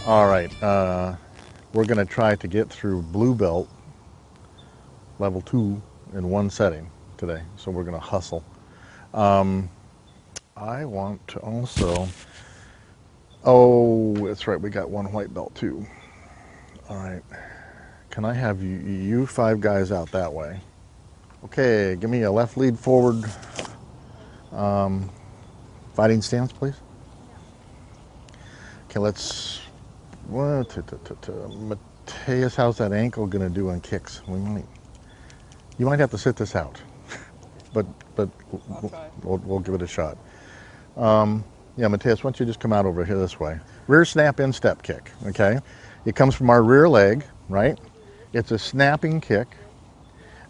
All right, we're going to try to get through blue belt level 2 in one setting today, so we're going to hustle. I want to also, oh, that's right, we got one white belt too. All right, can I have you 5 guys out that way? Okay, give me a left lead forward fighting stance, please. Okay, let's, Mateus, how's that ankle going to do on kicks? You might have to sit this out, but we'll give it a shot. Yeah, Mateus, why don't you just come out over here this way? Rear snap instep kick, okay? It comes from our rear leg, right? It's a snapping kick,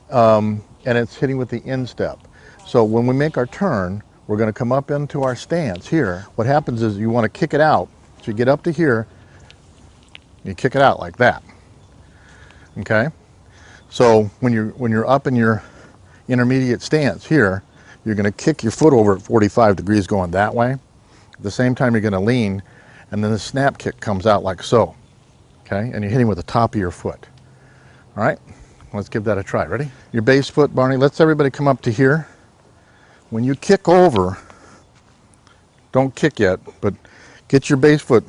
and it's hitting with the instep. So when we make our turn, we're going to come up into our stance here. What happens is you want to kick it out. So you get up to here, you kick it out like that, okay? So when you're up in your intermediate stance here, you're going to kick your foot over at 45 degrees going that way. At the same time, you're going to lean, and then the snap kick comes out like so, okay? And you're hitting with the top of your foot. All right, let's give that a try. Ready? Your base foot, Barney, let's everybody come up to here. When you kick over, don't kick yet, but get your base foot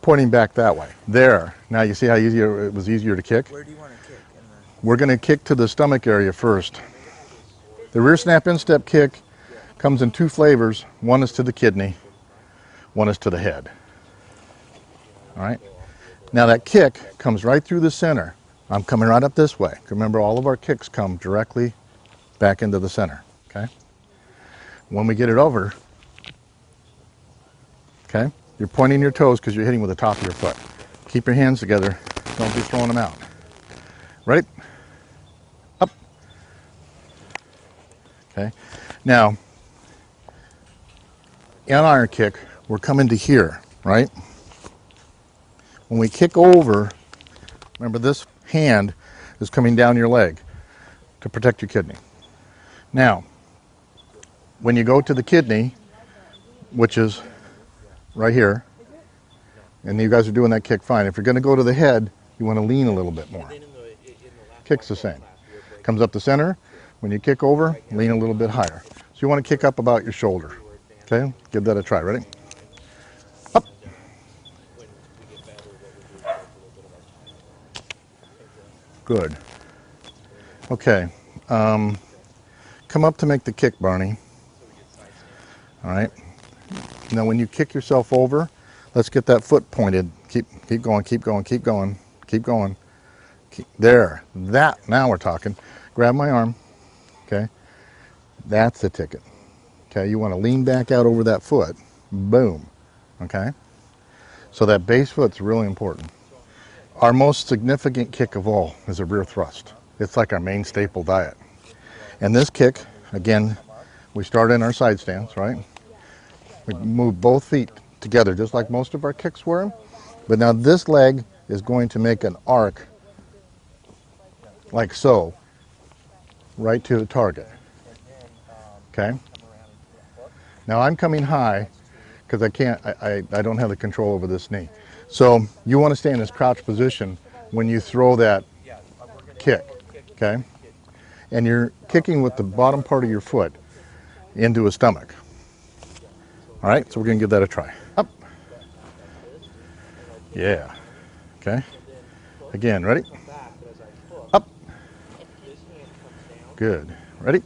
pointing back that way. There. Now you see how it was easier to kick? Where do you want to kick? We're going to kick to the stomach area first. The rear snap instep kick comes in 2 flavors. One is to the kidney, one is to the head. All right. Now that kick comes right through the center. I'm coming right up this way. Remember, all of our kicks come directly back into the center. Okay. When we get it over, okay, you're pointing your toes because you're hitting with the top of your foot. Keep your hands together. Don't be throwing them out. Ready? Up. Okay. Now, in our kick, we're coming to here, right? When we kick over, remember this hand is coming down your leg to protect your kidney. Now, when you go to the kidney, which is right here, and you guys are doing that kick fine. If you're going to go to the head, you want to lean a little bit more. Kick's the same. Comes up the center. When you kick over, lean a little bit higher. So you want to kick up about your shoulder. Okay, give that a try. Ready? Up. Good. Okay. Come up to make the kick, Barney. All right. Now when you kick yourself over, let's get that foot pointed. Keep going, keep going, keep going, keep going. There. That. Now we're talking. Grab my arm. Okay. That's the ticket. Okay. You want to lean back out over that foot. Boom. Okay. So that base foot's really important. Our most significant kick of all is a rear thrust. It's like our main staple diet. And this kick, again, we start in our side stance, right? We move both feet together just like most of our kicks were. But now this leg is going to make an arc like so, right to the target. Okay? Now I'm coming high because I don't have the control over this knee. So you want to stay in this crouch position when you throw that kick, okay? And you're kicking with the bottom part of your foot into his stomach. All right, so we're going to give that a try. Up. Yeah. Okay. Again, ready? Up. Good. Ready?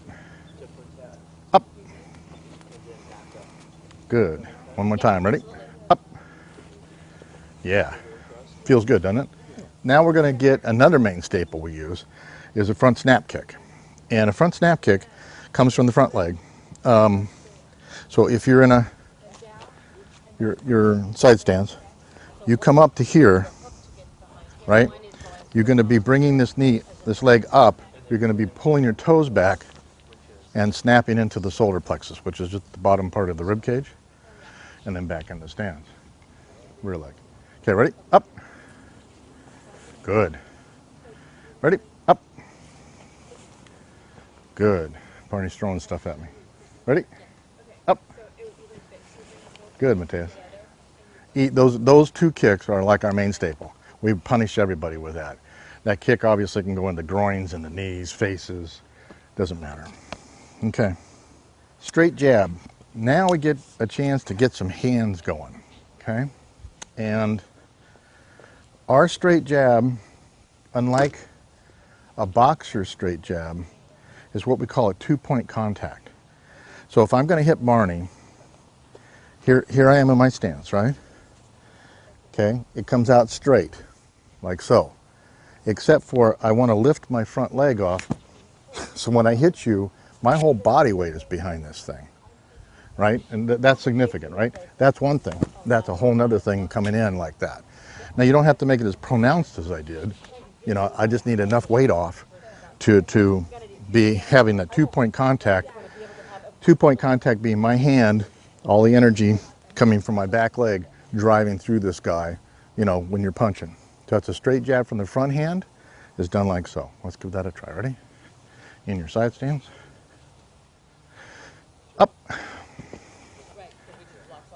Up. Good. One more time. Ready? Up. Yeah. Feels good, doesn't it? Now we're going to get another main staple we use is a front snap kick. And a front snap kick comes from the front leg. So if you're in your side stance, you come up to here, right? You're going to be bringing this leg up. You're going to be pulling your toes back and snapping into the solar plexus, which is just the bottom part of the rib cage, and then back in the stance. Rear leg. Okay, ready? Up. Good. Ready? Up. Good. Barney's throwing stuff at me. Ready? Up. Good, Mateus. those two kicks are like our main staple. We punish everybody with that. That kick obviously can go in the groins and the knees, faces, doesn't matter. Okay, straight jab. Now we get a chance to get some hands going, okay? And our straight jab, unlike a boxer's straight jab, is what we call a two-point contact. So if I'm going to hit Barney, here I am in my stance, right? Okay, it comes out straight, like so. Except for I want to lift my front leg off, so when I hit you, my whole body weight is behind this thing, right? And that's significant, right? That's one thing. That's a whole nother thing coming in like that. Now you don't have to make it as pronounced as I did. You know, I just need enough weight off to be having that two-point contact. Two-point contact being my hand, all the energy coming from my back leg, driving through this guy, you know, when you're punching. So that's a straight jab from the front hand, is done like so. Let's give that a try. Ready? In your side stance. Up.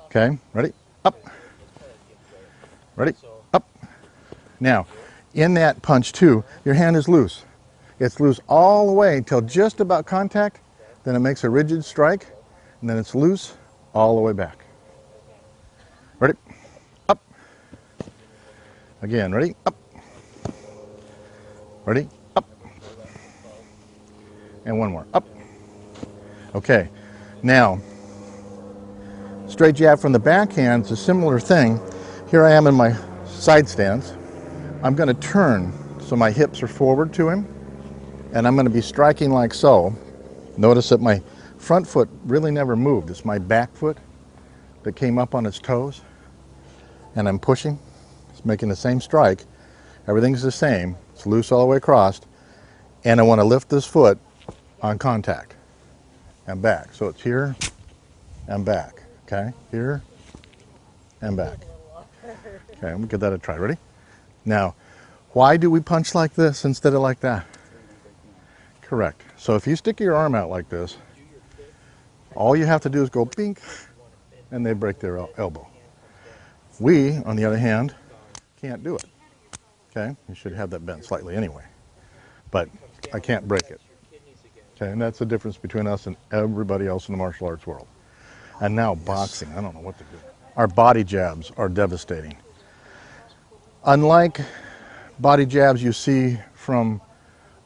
Okay, ready? Up. Ready? Up. Now, in that punch too, your hand is loose. It's loose all the way until just about contact, then it makes a rigid strike, and then it's loose all the way back. Ready? Up. Again, ready? Up. Ready? Up. And one more. Up. Okay. Now, straight jab from the backhand is a similar thing. Here I am in my side stance. I'm going to turn so my hips are forward to him, and I'm going to be striking like so. Notice that my front foot really never moved. It's my back foot that came up on its toes, and I'm pushing. It's making the same strike. Everything's the same. It's loose all the way across, and I want to lift this foot on contact and back. So it's here and back. Okay, here and back. Okay, let me give that a try. Ready? Now, why do we punch like this instead of like that? Correct. So if you stick your arm out like this, all you have to do is go bink, and they break their elbow. We, on the other hand, can't do it. Okay, you should have that bent slightly anyway, but I can't break it. Okay, and that's the difference between us and everybody else in the martial arts world. And now boxing, I don't know what to do. Our body jabs are devastating. Unlike body jabs you see from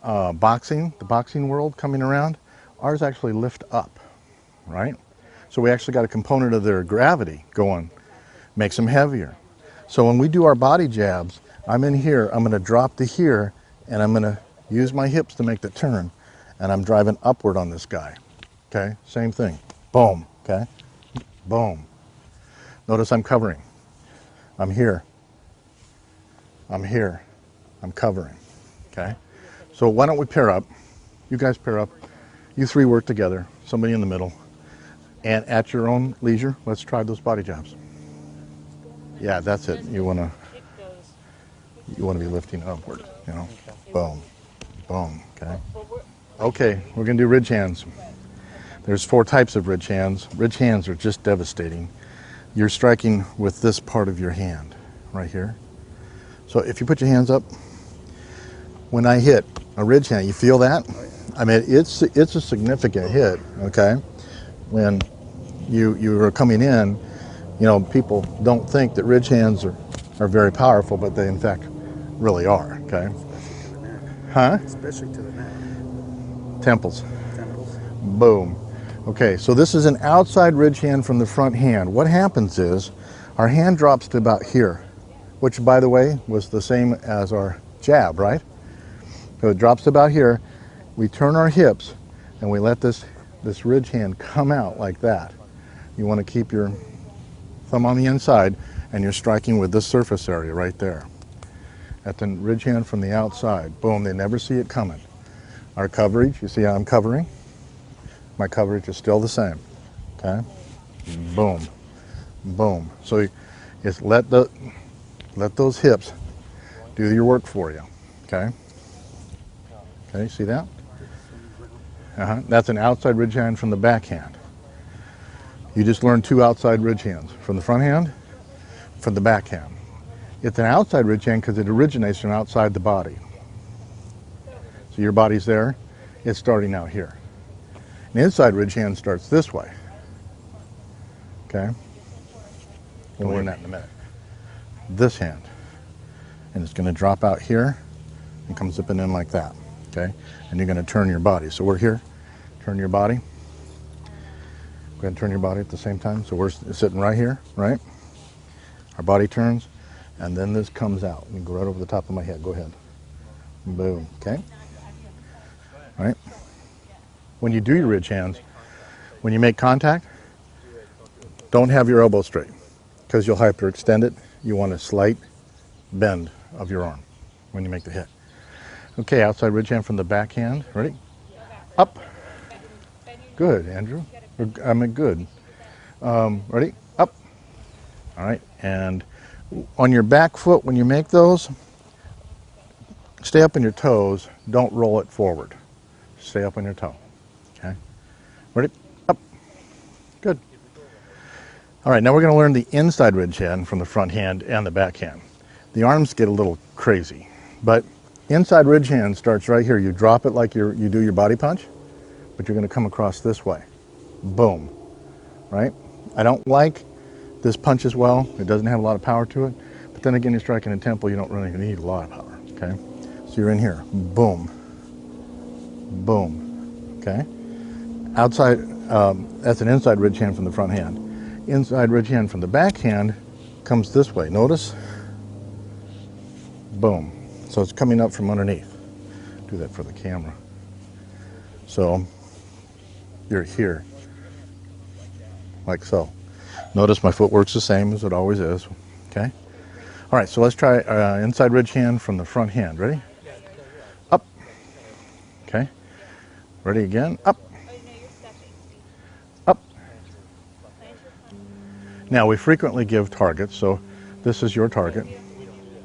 boxing, the boxing world coming around, ours actually lift up, right? So we actually got a component of their gravity going, makes them heavier. So when we do our body jabs, I'm in here, I'm gonna drop to here, and I'm gonna use my hips to make the turn, and I'm driving upward on this guy, okay? Same thing, boom, okay? Boom. Notice I'm covering. I'm here. I'm here. I'm covering, okay? So why don't we pair up? You guys pair up. You three work together, somebody in the middle, and at your own leisure, let's try those body jabs. Yeah, that's it. You wanna be lifting upward, you know? Boom, boom, okay? Okay, we're gonna do ridge hands. There's 4 types of ridge hands. Ridge hands are just devastating. You're striking with this part of your hand, right here. So if you put your hands up, when I hit a ridge hand, you feel that? I mean, it's a significant hit, okay? When you are coming in, you know, people don't think that ridge hands are very powerful, but they in fact really are, okay? Huh? Especially to the neck. Temples. Temples. Boom. Okay, so this is an outside ridge hand from the front hand. What happens is our hand drops to about here, which, by the way, was the same as our jab, right? So it drops to about here. We turn our hips, and we let this ridge hand come out like that. You want to keep your thumb on the inside, and you're striking with this surface area right there. That's a ridge hand from the outside. Boom, they never see it coming. Our coverage, you see how I'm covering? My coverage is still the same, okay? Boom, boom. So it's let those hips do your work for you, okay? Okay, see that? That's an outside ridge hand from the backhand. You just learned 2 outside ridge hands. From the front hand, from the backhand. It's an outside ridge hand because it originates from outside the body. So your body's there, it's starting out here. An inside ridge hand starts this way. Okay? We'll learn that in a minute. This hand. And it's going to drop out here and come zipping in like that. Okay? And you're going to turn your body. So we're here. Turn your body. Go ahead and turn your body at the same time. So we're sitting right here, right? Our body turns, and then this comes out. You go right over the top of my head. Go ahead. Boom. Okay? All right? When you do your ridge hands, when you make contact, don't have your elbow straight because you'll hyperextend it. You want a slight bend of your arm when you make the hit. Okay, outside ridge hand from the backhand. Ready? Up. Good, Andrew. I mean, good. Ready? Up. All right, and on your back foot, when you make those, stay up on your toes. Don't roll it forward. Stay up on your toe. Okay? Ready? Up. Good. All right, now we're going to learn the inside ridge hand from the front hand and the back hand. The arms get a little crazy, but inside ridge hand starts right here. You drop it like you do your body punch, but you're going to come across this way. Boom. Right? I don't like this punch as well. It doesn't have a lot of power to it, but then again, you're striking in tempo. You don't really need a lot of power. Okay? So you're in here. Boom. Boom. Okay? Outside, that's an inside ridge hand from the front hand. Inside ridge hand from the back hand comes this way. Notice? Boom. So it's coming up from underneath. Do that for the camera. So you're here, like so. Notice my footwork's the same as it always is. Okay? All right, so let's try inside ridge hand from the front hand. Ready? Up. Okay. Ready again? Up. Up. Now, we frequently give targets, so this is your target.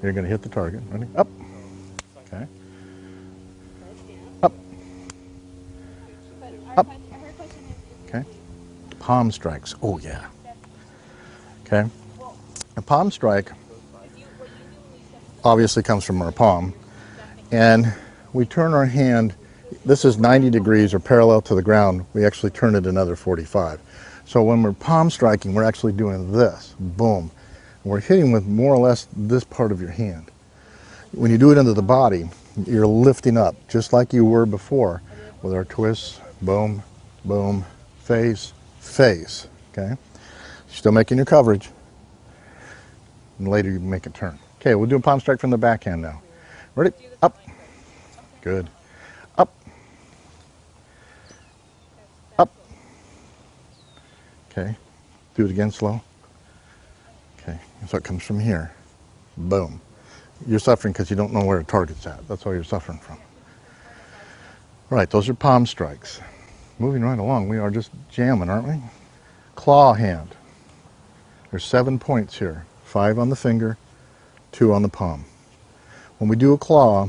You're going to hit the target. Ready? Up. Okay. Up. Up. Okay. Palm strikes. Oh, yeah. Okay. A palm strike obviously comes from our palm, and we turn our hand. This is 90 degrees or parallel to the ground. We actually turn it another 45. So when we're palm striking, we're actually doing this. Boom. And we're hitting with more or less this part of your hand. When you do it into the body, you're lifting up, just like you were before with our twists. Boom, boom, face, face. Okay? Still making your coverage. And later you make a turn. Okay, we'll do a palm strike from the backhand now. Ready? Up. Good. Up. Up. Okay. Do it again slow. Okay. So it comes from here. Boom. You're suffering because you don't know where the target's at. That's all you're suffering from. All right, those are palm strikes. Moving right along, we are just jamming, aren't we? Claw hand. There's 7 points here. 5 on the finger, 2 on the palm. When we do a claw,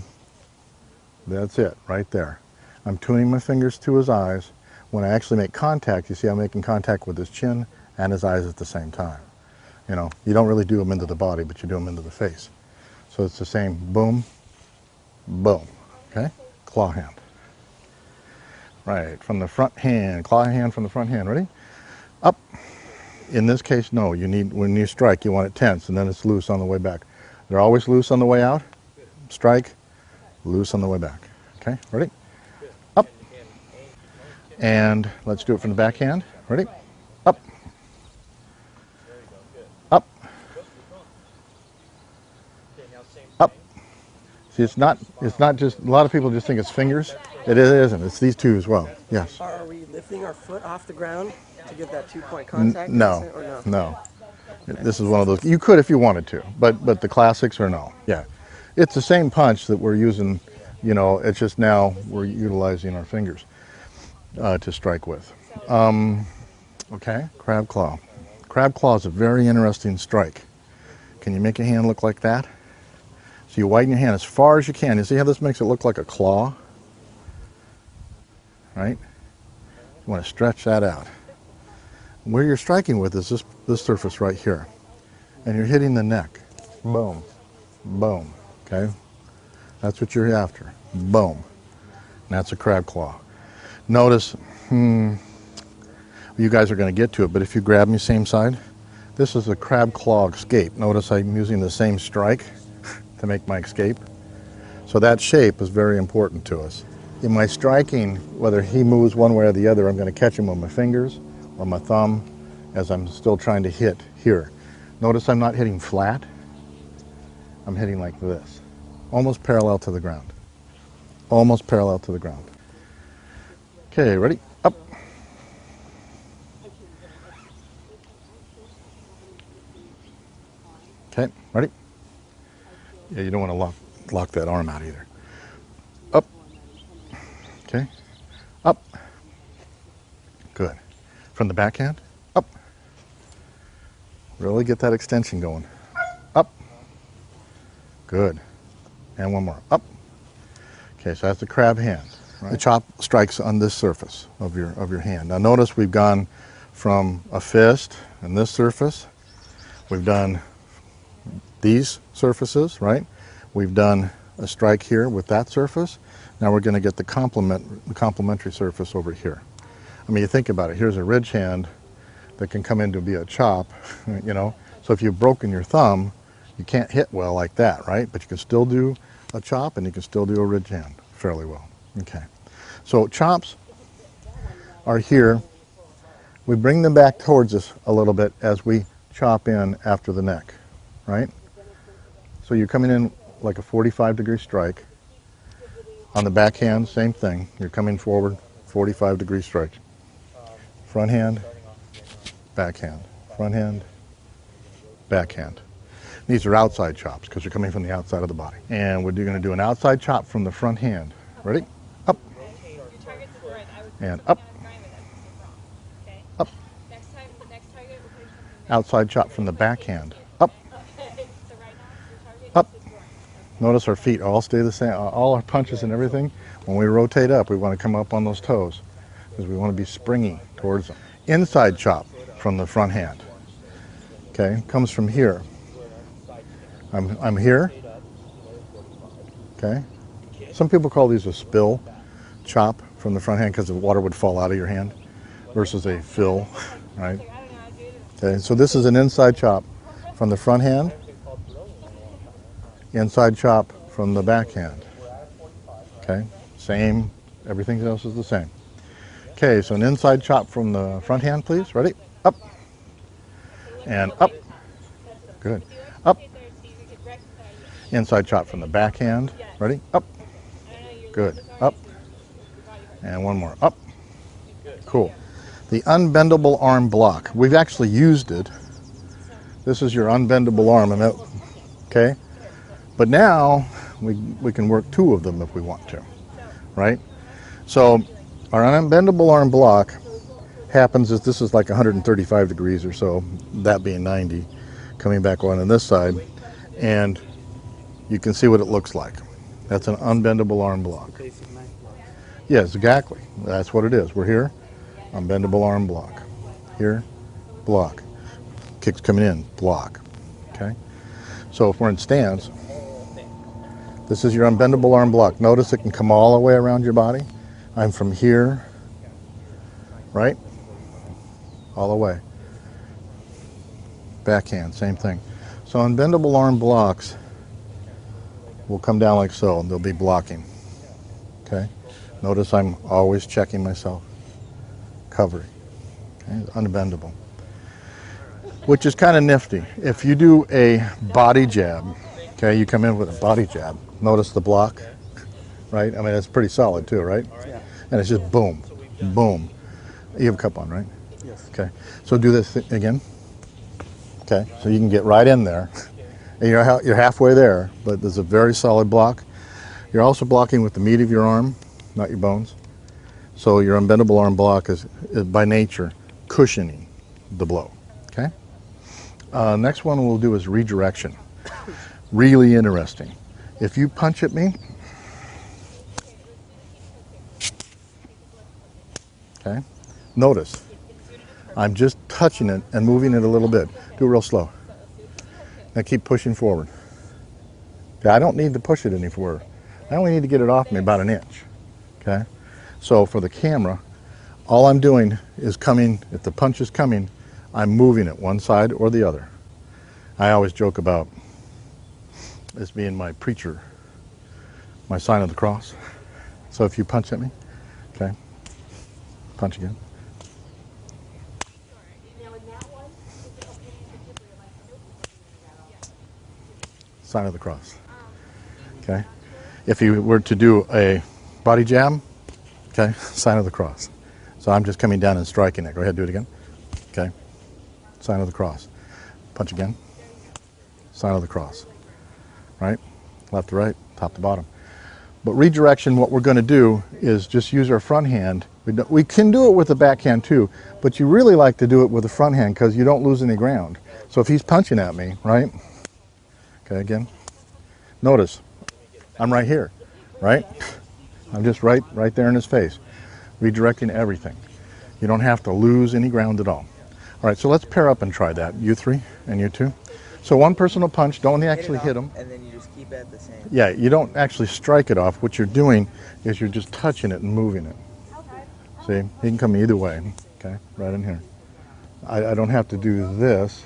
that's it, right there. I'm tuning my fingers to his eyes. When I actually make contact, you see I'm making contact with his chin and his eyes at the same time. You know, you don't really do them into the body, but you do them into the face. So it's the same boom, boom, okay? Claw hand. Right, from the front hand, claw hand from the front hand, ready? Up. In this case, no, you need, when you strike, you want it tense, and then it's loose on the way back. They're always loose on the way out. Strike, loose on the way back. Okay, ready? Up. And let's do it from the backhand. Ready? Up. Up. Up. See, it's not just, a lot of people just think it's fingers. It isn't, it's these two as well. Yes. Are we lifting our foot off the ground to get that 2-point contact? No, Or no. no. This is one of those, you could if you wanted to, but the classics are no. Yeah. It's the same punch that we're using, you know, it's just now we're utilizing our fingers to strike with. Okay, crab claw. Crab claw is a very interesting strike. Can you make a hand look like that? So you widen your hand as far as you can. You see how this makes it look like a claw? Right? You want to stretch that out. Where you're striking with is this surface right here. and you're hitting the neck. Boom, boom, okay? That's what you're after. Boom. And that's a crab claw. Notice, you guys are going to get to it, but if you grab me same side, this is a crab claw escape. Notice I'm using the same strike to make my escape. So that shape is very important to us. In my striking, whether he moves one way or the other, I'm going to catch him with my fingers or my thumb as I'm still trying to hit here. Notice I'm not hitting flat. I'm hitting like this, almost parallel to the ground. Almost parallel to the ground. Okay, ready? Up. Okay, ready? Yeah, you don't want to lock that arm out either. Up. Okay. Up. Good. From the backhand. Up. Really get that extension going. Up. Good. And one more. Up. Okay, so that's the crab hand. Right? The chop strikes on this surface of your hand. Now notice we've gone from a fist and this surface. We've done these surfaces, right? We've done a strike here with that surface. Now we're going to get the complementary surface over here. I mean, you think about it. Here's a ridge hand that can come in to be a chop, you know. So if you've broken your thumb, you can't hit well like that, right? But you can still do a chop and you can still do a ridge hand fairly well. Okay. So chops are here. We bring them back towards us a little bit as we chop in after the neck, right? So you're coming in like a 45-degree strike. On the backhand, same thing. You're coming forward, 45-degree strike. Front hand, backhand. Front hand, backhand. These are outside chops because you're coming from the outside of the body. And we're going to do an outside chop from the front hand. Ready? Up. And up. Up. Outside chop from the backhand. Up. Up. Notice our feet all stay the same. All our punches and everything, when we rotate up, we want to come up on those toes because we want to be springy towards them. Inside chop from the front hand. Okay, comes from here. I'm here. Okay. Some people call these a spill chop from the front hand because the water would fall out of your hand versus a fill, right? Okay, so this is an inside chop from the front hand. Inside chop from the backhand. Okay, same, everything else is the same. Okay, so an inside chop from the front hand, please. Ready? Up. And up. Good. Up. Inside chop from the backhand. Ready? Up. Good. Up. And one more. Up. Cool. The unbendable arm block. We've actually used it. This is your unbendable arm. Okay? But now we can work two of them if we want to, right? So our unbendable arm block happens as this is like 135 degrees or so, that being 90, coming back on this side, and you can see what it looks like. That's an unbendable arm block. Yes, exactly. That's what it is. We're here, unbendable arm block. Here, block. Kicks coming in, block. Okay? So if we're in stance, this is your unbendable arm block. Notice it can come all the way around your body. I'm from here, right? All the way. Backhand, same thing. So unbendable arm blocks will come down like so, and they'll be blocking. Okay? Notice I'm always checking myself. Covering. Okay? Unbendable. Which is kind of nifty. If you do a body jab, okay, you come in with a body jab. Notice the block, right? I mean, it's pretty solid too, right? Yeah. And it's just boom, boom. You have a cup on, right? Yes. Okay. So do this again. Okay. So you can get right in there. And you're halfway there, but there's a very solid block. You're also blocking with the meat of your arm, not your bones. So your unbendable arm block is by nature cushioning the blow. Okay. Next one we'll do is redirection. Really interesting. If you punch at me, okay, notice I'm just touching it and moving it a little bit. Do it real slow. Now keep pushing forward. Okay, I don't need to push it any further. I only need to get it off me about an inch. Okay? So for the camera, all I'm doing is coming, if the punch is coming, I'm moving it one side or the other. I always joke about this being my preacher, my sign of the cross. So if you punch at me, okay, punch again. Sign of the cross. Okay? If you were to do a body jab, okay, sign of the cross. So I'm just coming down and striking it. Go ahead, do it again. Okay? Sign of the cross. Punch again. Sign of the cross. Right? Left to right, top to bottom. But redirection, what we're going to do is just use our front hand. We can do it with the backhand too, but you really like to do it with the front hand because you don't lose any ground. So if he's punching at me, right? Okay, again. Notice, I'm right here, right? I'm just right there in his face, redirecting everything. You don't have to lose any ground at all. All right, so let's pair up and try that. You three and you two. So one person will punch, don't actually hit him. And then you just keep it the same. Yeah, you don't actually strike it off. What you're doing is you're just touching it and moving it. See, he can come either way. Okay, right in here. I don't have to do this.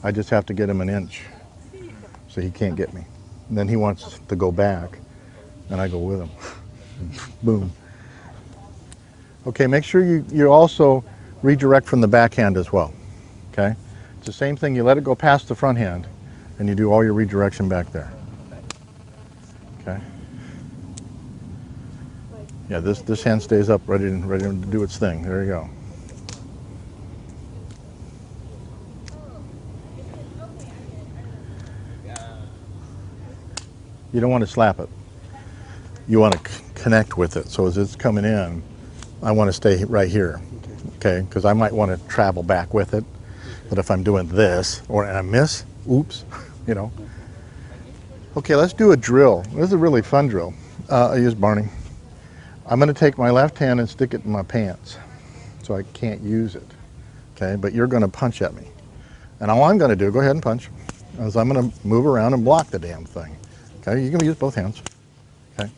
I just have to get him an inch so he can't get me. And then he wants to go back, and I go with him. Boom. Okay, make sure you also redirect from the backhand as well. Okay? It's the same thing. You let it go past the front hand, and you do all your redirection back there. Okay? Yeah, this hand stays up, ready to do its thing. There you go. You don't want to slap it. You want to connect with it. So as it's coming in, I want to stay right here. Okay? Because I might want to travel back with it. But if I'm doing this, and I miss, oops, you know. Okay, let's do a drill. This is a really fun drill. I use Barney. I'm going to take my left hand and stick it in my pants so I can't use it. Okay, but you're going to punch at me. And all I'm going to do, go ahead and punch, is I'm going to move around and block the damn thing. Okay, you can use both hands. Okay.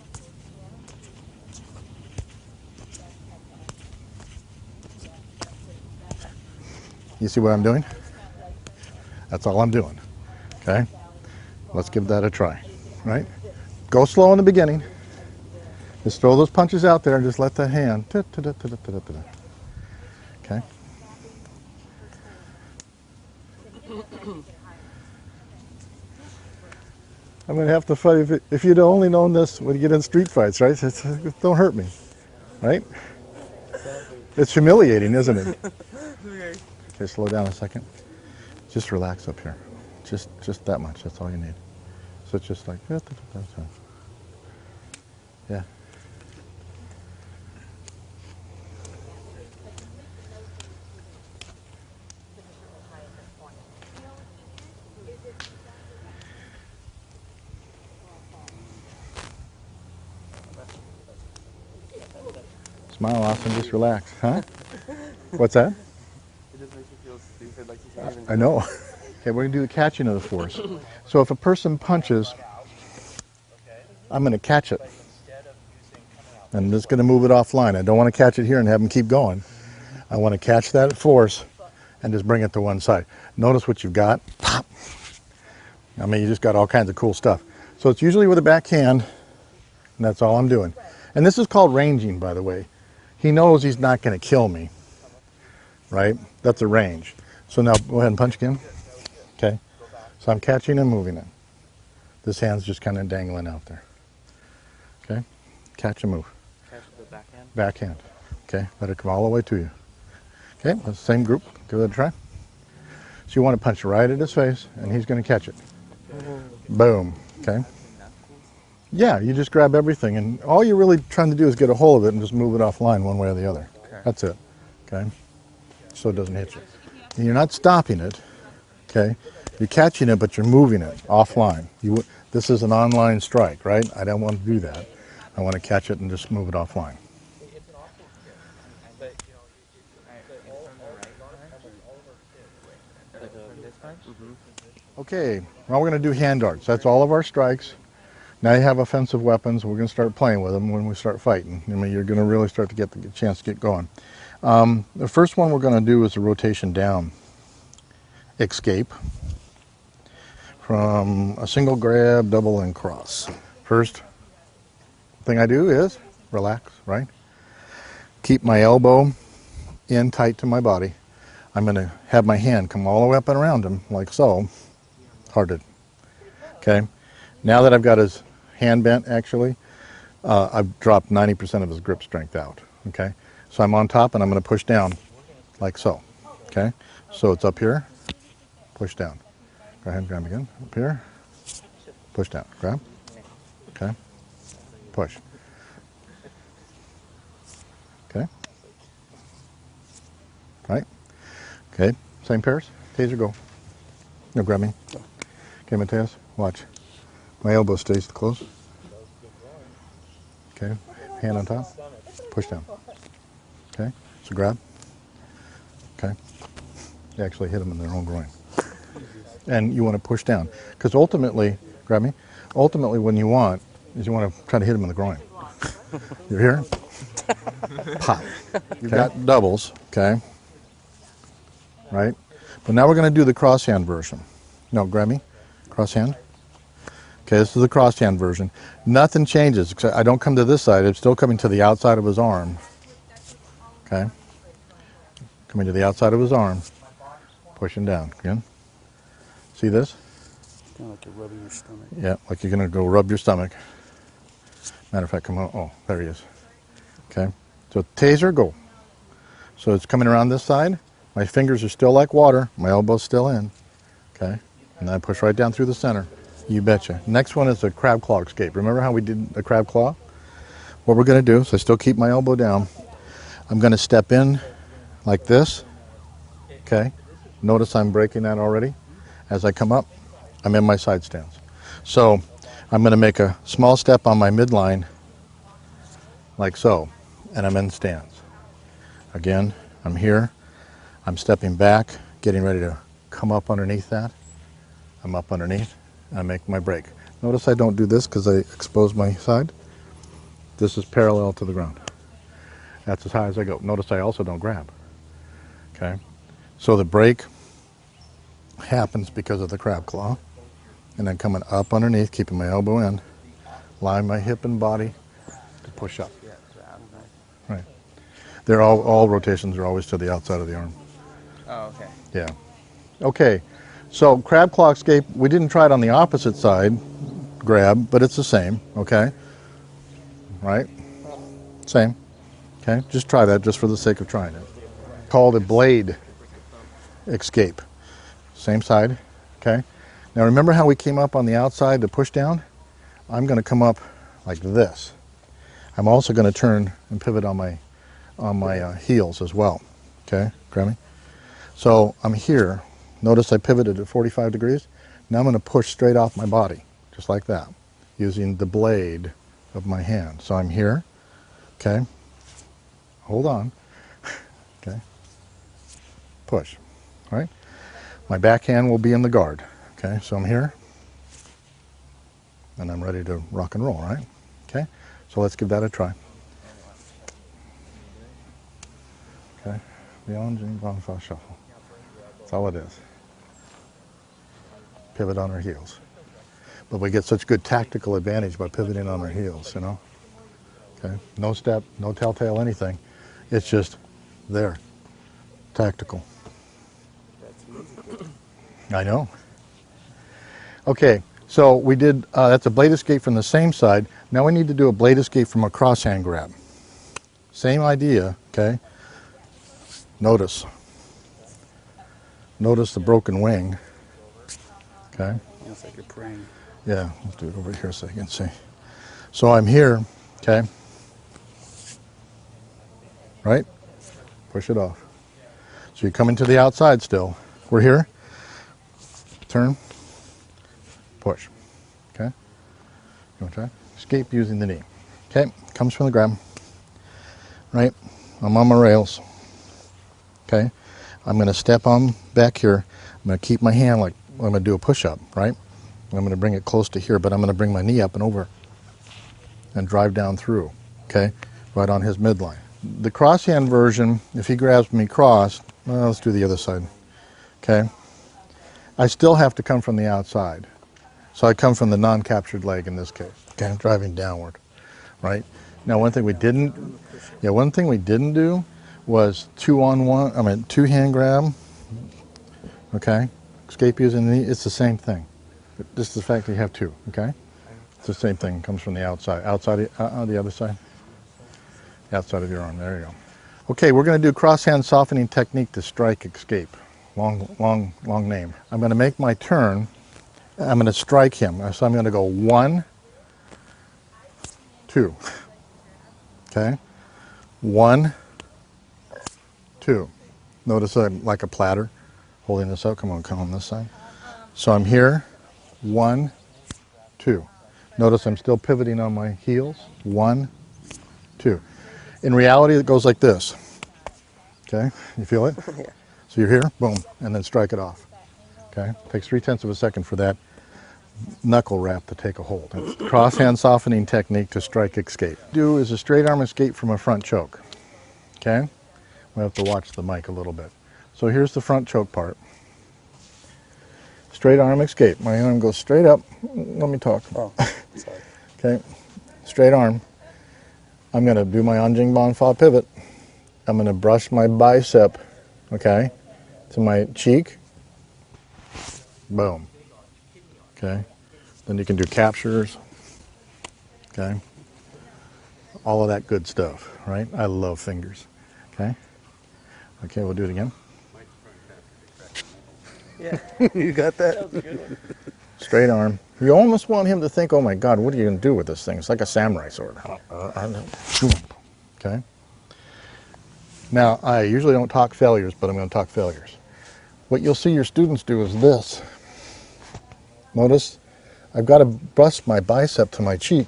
You see what I'm doing? That's all I'm doing. Okay, let's give that a try. Right? Go slow in the beginning. Just throw those punches out there and just let the hand. Okay. I'm going to have to fight. If you'd only known this when you get in street fights, right? Don't hurt me, right? It's humiliating, isn't it? Okay, slow down a second. Just relax up here. Just that much. That's all you need. So it's just like, yeah. Smile, Austin. Just relax, huh? What's that? It just makes you feel stupid, like you can't even. I know. Okay, we're going to do the catching of the force. So if a person punches, I'm going to catch it. And I'm just going to move it offline. I don't want to catch it here and have them keep going. I want to catch that force and just bring it to one side. Notice what you've got. Pop. I mean, you just got all kinds of cool stuff. So it's usually with a backhand, and that's all I'm doing. And this is called ranging, by the way. He knows he's not going to kill me, right? That's a range. So now go ahead and punch again. Okay. So I'm catching and moving it. This hand's just kind of dangling out there. Okay. Catch and move. Catch the backhand. Backhand. Okay. Let it come all the way to you. Okay. That's the same group. Give it a try. So you want to punch right at his face, and he's going to catch it. Boom. Okay. Yeah, you just grab everything, and all you're really trying to do is get a hold of it and just move it offline one way or the other. Okay. That's it. Okay. So it doesn't hit you. And you're not stopping it. Okay. You're catching it, but you're moving it offline. This is an online strike, right? I don't want to do that. I want to catch it and just move it offline. Okay, now we're going to do hand darts. That's all of our strikes. Now you have offensive weapons. We're going to start playing with them when we start fighting. I mean, you're going to really start to get the chance to get going. The first one we're going to do is a rotation down escape from a single grab, double, and cross. First thing I do is relax, right? Keep my elbow in tight to my body. I'm going to have my hand come all the way up and around him, like so. Hearted. Okay. Now that I've got his hand bent, actually, I've dropped 90% of his grip strength out. Okay. So I'm on top and I'm going to push down, like so. Okay. So it's up here, push down. Go ahead and grab again. Up here, push down. Grab. Okay. Push. Okay. Right. Okay. Same pairs. Taser, go. No, grab me. Okay, Mateus, watch. My elbow stays close. Okay, hand on top. Push down. Okay, so grab. Okay. You actually hit them in their own groin. And you want to push down. Because ultimately, grab me, ultimately what you want is you want to try to hit them in the groin. You're here? Pop. You've got doubles, okay? Right? But now we're going to do the crosshand version. No, grab me. Crosshand. Okay, this is the crosshand version. Nothing changes. Except I don't come to this side. I'm still coming to the outside of his arm. Okay. Coming to the outside of his arm. Pushing down. Again. See this? Kind of like you're rubbing your stomach. Yeah, like you're going to go rub your stomach. Matter of fact, come on. Oh, there he is. Okay. So taser, go. So it's coming around this side. My fingers are still like water. My elbow's still in. Okay. And then I push right down through the center. You betcha. Next one is a crab claw escape. Remember how we did the crab claw? What we're going to do, so I still keep my elbow down, I'm going to step in like this. Okay. Notice I'm breaking that already. As I come up, I'm in my side stance. So I'm going to make a small step on my midline like so, and I'm in stance. Again, I'm here. I'm stepping back, getting ready to come up underneath that. I'm up underneath. I make my break. Notice I don't do this because I expose my side. This is parallel to the ground. That's as high as I go. Notice I also don't grab. Okay. So the break happens because of the crab claw. And then coming up underneath, keeping my elbow in, line my hip and body to push up. Right. They're all rotations are always to the outside of the arm. Oh, okay. Yeah. Okay. So crab claw escape, we didn't try it on the opposite side, grab, but it's the same, okay? Right? Same. Okay, just try that just for the sake of trying it. Called a blade escape. Same side, okay? Now remember how we came up on the outside to push down? I'm going to come up like this. I'm also going to turn and pivot on my heels as well, okay? Grab me. So I'm here. Notice I pivoted at 45 degrees. Now I'm going to push straight off my body, just like that, using the blade of my hand. So I'm here, okay? Hold on, okay? Push, right? My backhand will be in the guard, okay? So I'm here, and I'm ready to rock and roll, right? Okay? So let's give that a try. Okay? The Anjing, Banfa shuffle. That's all it is. Pivot on our heels. But we get such good tactical advantage by pivoting on our heels, you know? Okay? No step, no telltale anything. It's just there. Tactical. I know. Okay, so we did, that's a blade escape from the same side. Now we need to do a blade escape from a crosshand grab. Same idea, okay? Notice. Notice the broken wing. Okay? Almost like you're praying. Yeah, let's do it over here so you can see. So I'm here, okay? Right? Push it off. So you're coming to the outside still. We're here. Turn. Push. Okay? You want to try? Escape using the knee. Okay, comes from the grab. Right? I'm on my rails. Okay? I'm going to step on back here. I'm going to keep my hand like I'm going to do a push-up, right? I'm going to bring it close to here, but I'm going to bring my knee up and over and drive down through, okay? Right on his midline. The cross-hand version, if he grabs me cross, well, let's do the other side, okay? I still have to come from the outside. So I come from the non-captured leg in this case, okay? I'm driving downward, right? Now, one thing we didn't do was two-hand grab, okay? Escape using the knee, it's the same thing. Just the fact that you have two, okay? It's the same thing, comes from the outside. Outside, the other side. The outside of your arm, there you go. Okay, we're gonna do cross-hand softening technique to strike escape. Long name. I'm gonna make my turn. I'm gonna strike him. So I'm gonna go 1, 2. Okay? 1, 2. Notice I'm like a platter holding this up. Come on this side. So I'm here. 1, 2. Notice I'm still pivoting on my heels. 1, 2. In reality, it goes like this. Okay, you feel it? Yeah. So you're here, boom, and then strike it off. Okay, takes 3/10 of a second for that knuckle wrap to take a hold. It's cross hand softening technique to strike escape. Do is a straight arm escape from a front choke. Okay, we have to watch the mic a little bit. So here's the front choke part. Straight arm escape. My arm goes straight up. Let me talk. Oh, sorry. Okay, straight arm. I'm going to do my Anjing Banfa pivot. I'm going to brush my bicep, okay, to my cheek. Boom. Okay. Then you can do captures. Okay. All of that good stuff, right? I love fingers. Okay. Okay, we'll do it again. Yeah. You got that? That was a good one. Straight arm. You almost want him to think, oh my God, what are you going to do with this thing? It's like a samurai sword. Okay. Now, I usually don't talk failures, but I'm going to talk failures. What you'll see your students do is this. Notice I've got to brush my bicep to my cheek,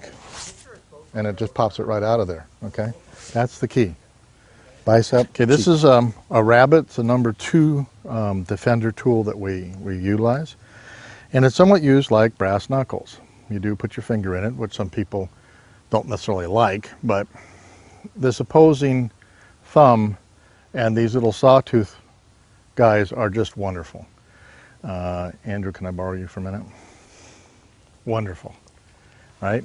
and it just pops it right out of there, okay? That's the key. Bicep. Okay, this is a rabbit. It's a number 2 defender tool that we utilize. And it's somewhat used like brass knuckles. You do put your finger in it, which some people don't necessarily like, but this opposing thumb and these little sawtooth guys are just wonderful. Andrew, can I borrow you for a minute? Wonderful, right?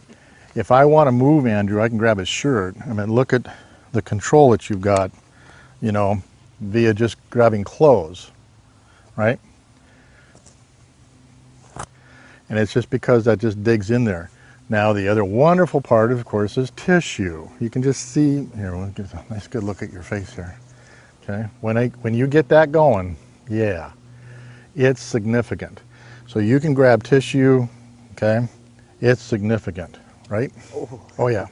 If I want to move Andrew, I can grab his shirt. I mean, look at the control that you've got, you know, via just grabbing clothes, right? And it's just because that just digs in there. Now, the other wonderful part, of course, is tissue. You can just see, here, we'll get a nice good look at your face here. Okay, when you get that going, yeah, it's significant. So you can grab tissue, okay, it's significant, right? Oh yeah.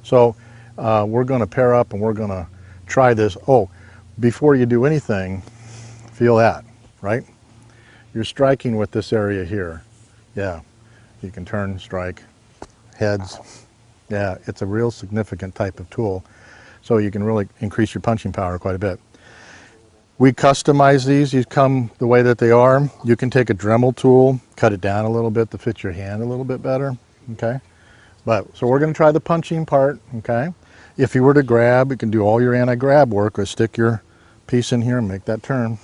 So we're gonna pair up and we're gonna try this. Oh, before you do anything, feel that, right? You're striking with this area here. Yeah, you can turn, strike, heads. Yeah, it's a real significant type of tool. So you can really increase your punching power quite a bit. We customize these. You come the way that they are. You can take a Dremel tool, cut it down a little bit to fit your hand a little bit better, okay? So we're gonna try the punching part, okay? If you were to grab, you can do all your anti-grab work or stick your piece in here and make that turn,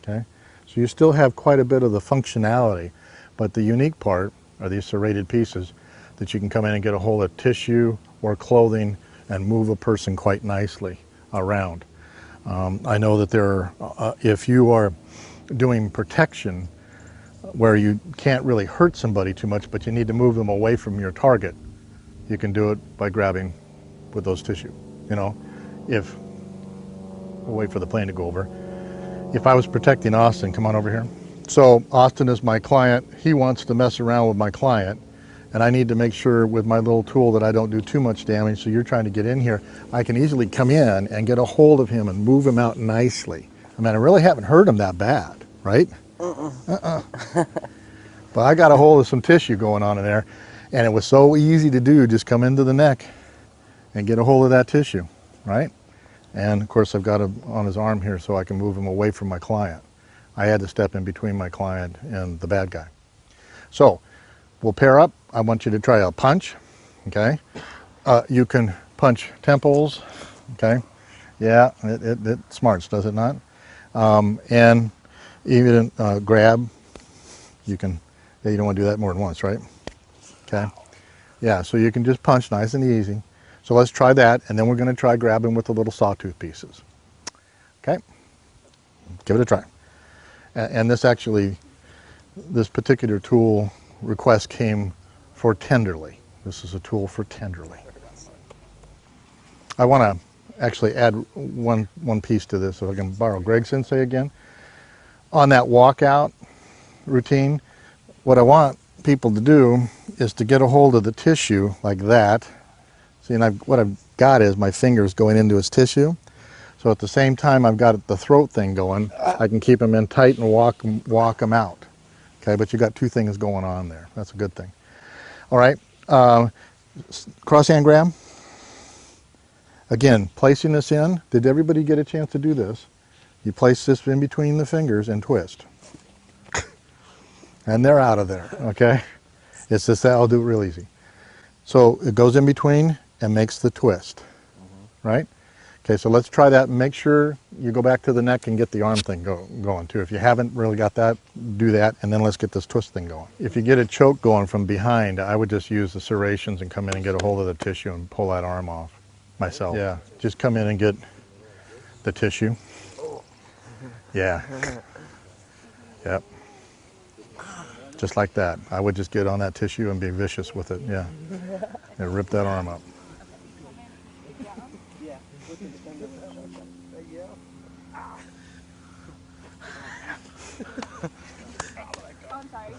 okay? So you still have quite a bit of the functionality, but the unique part are these serrated pieces that you can come in and get a hold of tissue or clothing and move a person quite nicely around. I know that there are, if you are doing protection where you can't really hurt somebody too much, but you need to move them away from your target, you can do it by grabbing with those tissue. You know, we'll wait for the plane to go over. If I was protecting Austin, come on over here. So Austin is my client. He wants to mess around with my client. And I need to make sure with my little tool that I don't do too much damage. So you're trying to get in here. I can easily come in and get a hold of him and move him out nicely. I mean, I really haven't hurt him that bad, right? But I got a hold of some tissue going on in there. And it was so easy to do. Just come into the neck and get a hold of that tissue, right? And of course, I've got him on his arm here so I can move him away from my client. I had to step in between my client and the bad guy. So we'll pair up. I want you to try a punch, okay? You can punch temples, okay? Yeah, it smarts, does it not? And even grab, you can, yeah, you don't want to do that more than once, right? Okay. Yeah, so you can just punch nice and easy. So let's try that, and then we're going to try grabbing with the little sawtooth pieces. Okay? Give it a try. And this actually, this particular tool request came for tenderly. This is a tool for tenderly. I want to actually add one piece to this, so I can borrow Greg Sensei again. On that walkout routine, what I want people to do is to get a hold of the tissue like that. See, and what I've got is my fingers going into his tissue. So at the same time I've got the throat thing going, I can keep them in tight and walk them out. Okay, but you got two things going on there. That's a good thing. All right, cross hand grab. Again, placing this in. Did everybody get a chance to do this? You place this in between the fingers and twist. And they're out of there, okay? It's just that I'll do it real easy. So it goes in between and makes the twist, right? Okay, so let's try that and make sure you go back to the neck and get the arm thing going too. If you haven't really got that, do that, and then let's get this twist thing going. If you get a choke going from behind, I would just use the serrations and come in and get a hold of the tissue and pull that arm off myself. Yeah, just come in and get the tissue. Yeah. Yep. Just like that. I would just get on that tissue and be vicious with it, yeah. And rip that arm up. I'm sorry.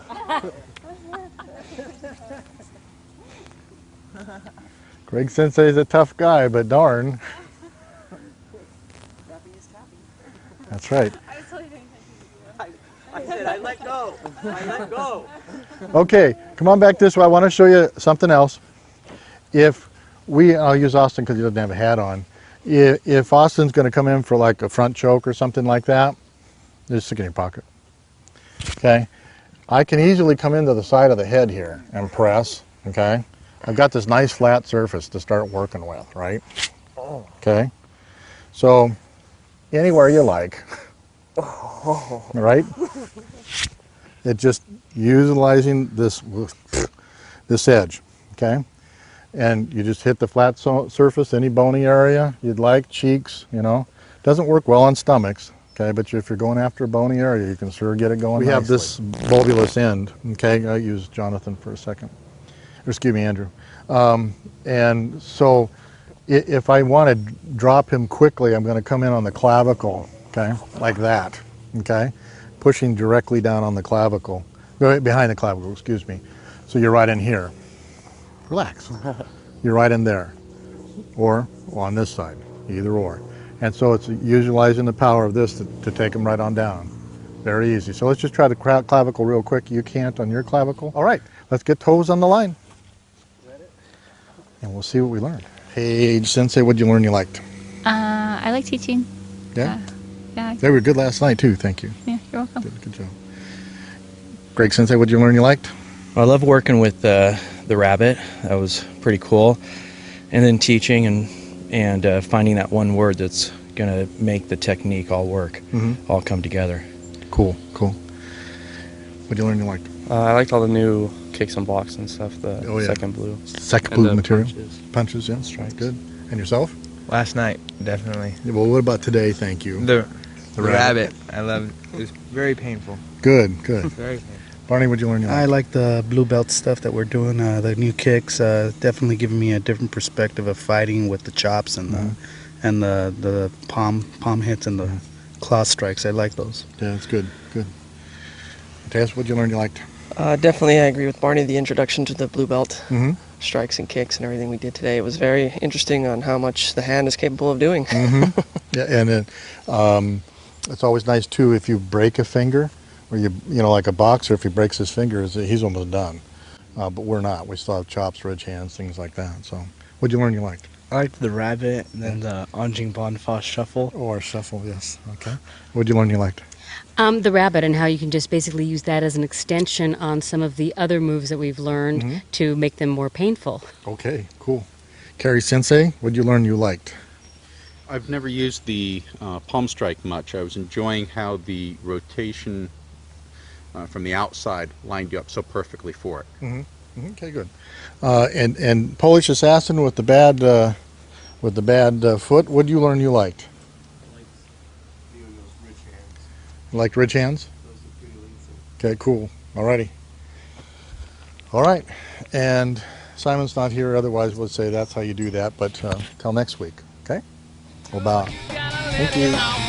Greg Sensei is a tough guy, but darn. That's right. I was totally paying attention to you. I said, I let go. I let go. Okay, come on back this way. I want to show you something else. I'll use Austin because he doesn't have a hat on. If Austin's going to come in for like a front choke or something like that, just stick it in your pocket. Okay, I can easily come into the side of the head here and press. Okay, I've got this nice flat surface to start working with, right? Okay, so anywhere you like, right? It just utilizing this edge, okay? And you just hit the flat surface, any bony area you'd like, cheeks, you know. Doesn't work well on stomachs, okay? But if you're going after a bony area, you can sure get it going. We have this bulbulous end, okay? I use Jonathan for a second. Or excuse me, Andrew. And so if I want to drop him quickly, I'm going to come in on the clavicle, okay? Like that, okay? Pushing directly down on the clavicle, behind the clavicle, excuse me. So you're right in here. Relax. You're right in there, or on this side, either or. And so it's utilizing the power of this to take them right on down. Very easy. So let's just try the clavicle real quick. You can't on your clavicle. All right, let's get toes on the line. And we'll see what we learned. Hey, Sensei, what'd you learn you liked? I like teaching. Yeah? Yeah. They were good last night too, thank you. Yeah, you're welcome. Good job. Greg Sensei, what'd you learn you liked? I love working with the rabbit. That was pretty cool. And then teaching and finding that one word that's going to make the technique all work, all come together. Cool. What'd you learn you liked? I liked all the new kicks and blocks and stuff, the second blue. Second And blue the material? punches. Punches, yeah. Strikes. Good. And yourself? Last night, definitely. Well, what about today? Thank you. The rabbit. I love it. It was very painful. Good. Very painful. Barney, what'd you learn you liked? I like the blue belt stuff that we're doing. The new kicks definitely giving me a different perspective of fighting with the chops and the palm hits and the claw strikes. I like those. Yeah, that's good. Tess, what'd you learn you liked? Definitely, I agree with Barney. The introduction to the blue belt strikes and kicks and everything we did today. It was very interesting on how much the hand is capable of doing. Yeah, and it's always nice too if you break a finger, or you know, like a boxer, if he breaks his fingers, he's almost done. But we're not. We still have chops, ridge hands, things like that. So, what'd you learn you liked? I liked the rabbit and then the Anjing Banfa shuffle. Or shuffle, yes. Okay. What'd you learn you liked? The rabbit and how you can just basically use that as an extension on some of the other moves that we've learned to make them more painful. Okay, cool. Carrie Sensei, what did you learn you liked? I've never used the palm strike much. I was enjoying how the rotation from the outside lined you up so perfectly for it. Okay, good. And Polish Assassin with the bad foot, what did you learn you liked? Like ridge hands? Okay, cool. Alrighty. All right. And Simon's not here, otherwise we'll say that's how you do that, but till next week. Okay? Well, bye. Thank you.